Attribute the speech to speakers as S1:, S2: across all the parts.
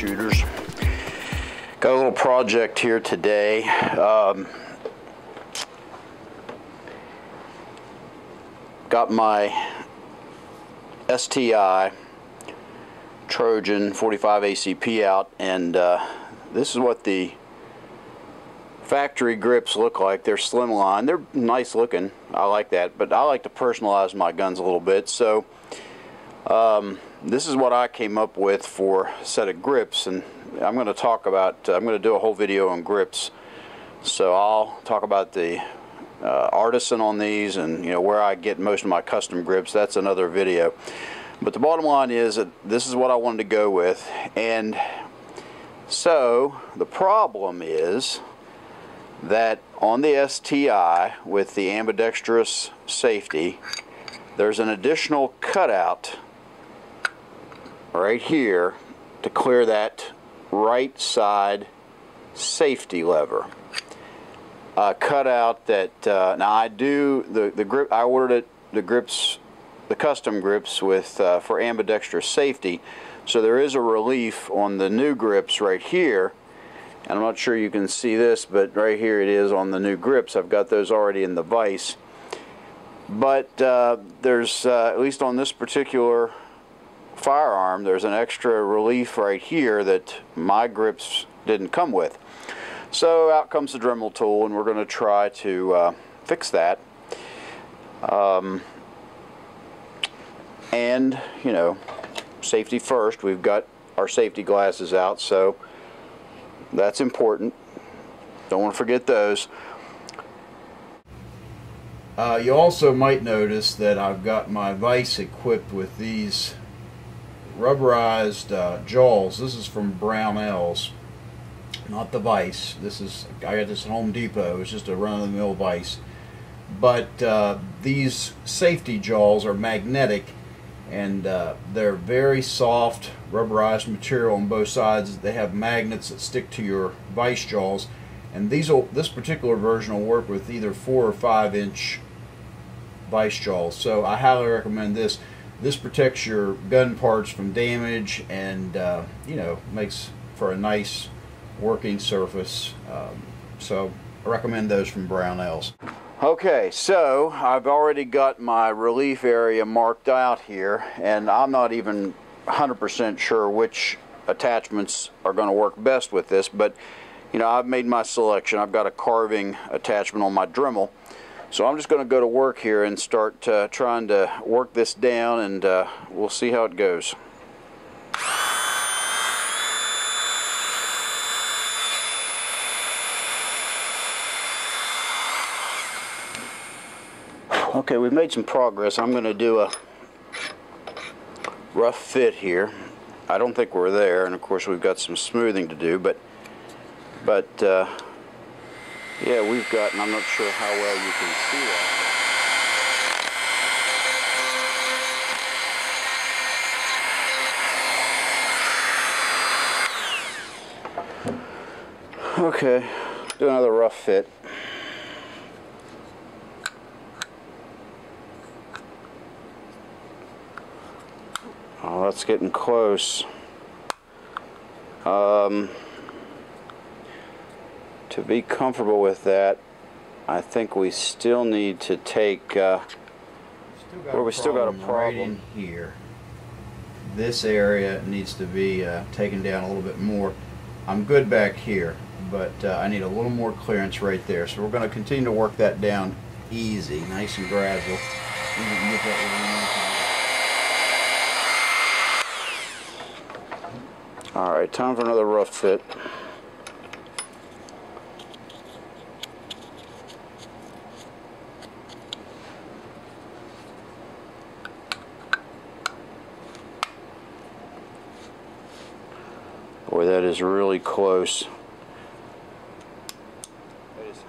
S1: troubleshooters. Got a little project here today. Got my STI Trojan 45 ACP out, and this is what the factory grips look like. They're slimline. They're nice looking. I like that, but I like to personalize my guns a little bit. So this is what I came up with for a set of grips, and I'm going to talk about, I'm going to do a whole video on grips. So I'll talk about the artisan on these, and where I get most of my custom grips. That's another video. But the bottom line is that this is what I wanted to go with. And so the problem is that on the STI with the ambidextrous safety, there's an additional cutout right here to clear that right side safety lever. Cutout that now I do the grip. I ordered it, the grips, the custom grips with for ambidextrous safety. So there is a relief on the new grips right here. And I'm not sure you can see this, but right here it is on the new grips. I've got those already in the vise. But there's, at least on this particular firearm, there's an extra relief right here that my grips didn't come with. So out comes the Dremel tool, and we're going to try to fix that. And, safety first. We've got our safety glasses out, so that's important. Don't want to forget those. You also might notice that I've got my vise equipped with these rubberized Jolles. This is from Brownells, not the vise. I got this at Home Depot. It's just a run-of-the-mill vise. But these safety Jolles are magnetic, and they're very soft, rubberized material on both sides. They have magnets that stick to your vise jaws, and this particular version will work with either 4 or 5 inch vise jaws. So I highly recommend this. This protects your gun parts from damage, and makes for a nice working surface. So I recommend those from Brownells. Okay, so I've already got my relief area marked out here, and I'm not even 100% sure which attachments are going to work best with this, but I've made my selection. I've got a carving attachment on my Dremel, so I'm just going to go to work here and start trying to work this down, and we'll see how it goes. Okay, we've made some progress. I'm going to do a rough fit here. I don't think we're there, and of course we've got some smoothing to do, but yeah, we've got, and I'm not sure how well you can see that. Okay, do another rough fit. Oh, that's getting close. To be comfortable with that, I think we still need to take we still got a problem right in here. This area needs to be taken down a little bit more. I'm good back here, but I need a little more clearance right there. So we're going to continue to work that down easy, nice and gradual. Alright, time for another rough fit. Boy, that is really close.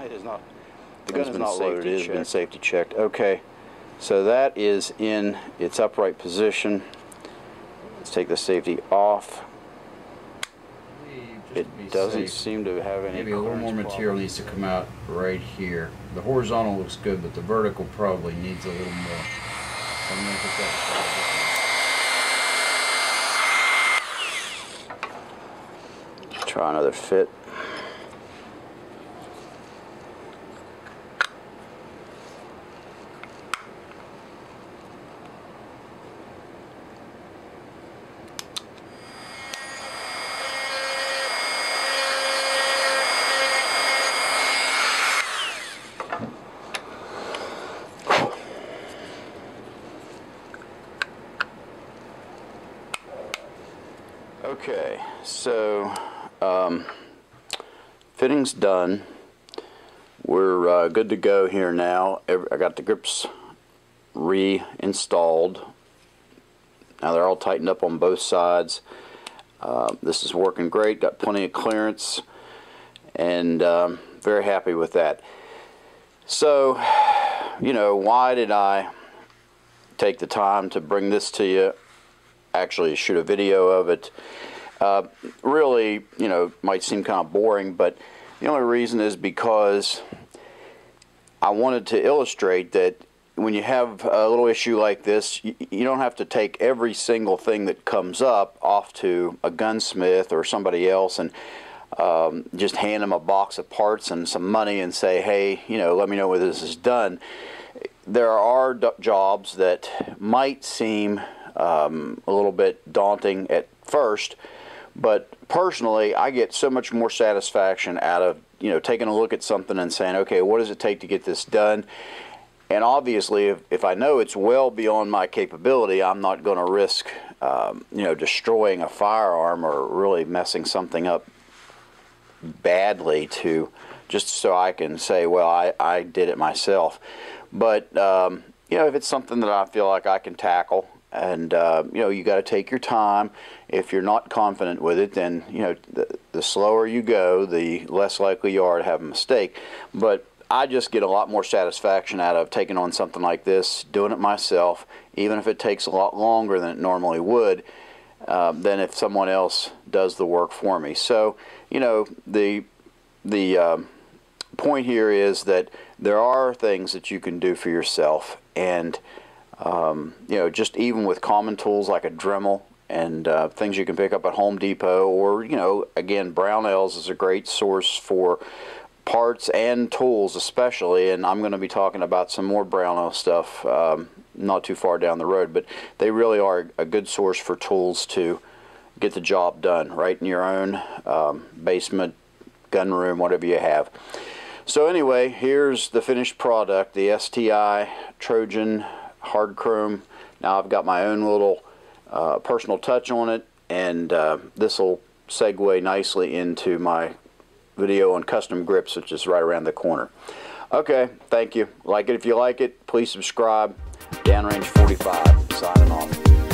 S1: It is not. The gun is not loaded. It has been safety checked. Okay, so that is in its upright position. Let's take the safety off. It doesn't seem to have any. Maybe a little more material needs to come out right here. The horizontal looks good, but the vertical probably needs a little more. So I'm going to put that aside.
S2: Try another fit. Okay, so fitting's done. We're good to go here now. I got the grips reinstalled. Now they're all tightened up on both sides. This is working great. Got plenty of clearance, and very happy with that. So, you know, why did I take the time to bring this to you? Actually shoot a video of it. Really, you know, might seem kind of boring, but the only reason is because I wanted to illustrate that when you have a little issue like this, you don't have to take every single thing that comes up off to a gunsmith or somebody else and just hand them a box of parts and some money and say, hey, you know, let me know when this is done. There are jobs that might seem a little bit daunting at first, but personally I get so much more satisfaction out of, you know, taking a look at something and saying, okay, what does it take to get this done? And obviously if I know it's well beyond my capability, I'm not going to risk you know, destroying a firearm or really messing something up badly to just so I can say, well, I did it myself. But you know, if it's something that I feel like I can tackle, and you know, you got to take your time. If you're not confident with it, then you know, the slower you go, the less likely you are to have a mistake. But I just get a lot more satisfaction out of taking on something like this, doing it myself, even if it takes a lot longer than it normally would, than if someone else does the work for me. So, you know, the point here is that there are things that you can do for yourself, and you know, just even with common tools like a Dremel and things you can pick up at Home Depot, or, you know, again, Brownells is a great source for parts and tools especially, and I'm going to be talking about some more Brownell stuff not too far down the road, but they really are a good source for tools to get the job done right in your own basement, gun room, whatever you have. So anyway, here's the finished product, the STI Trojan hard chrome. Now I've got my own little personal touch on it, and this will segue nicely into my video on custom grips, which is right around the corner. Okay, thank you. Like it if you like it. Please subscribe. Downrange 45 signing off.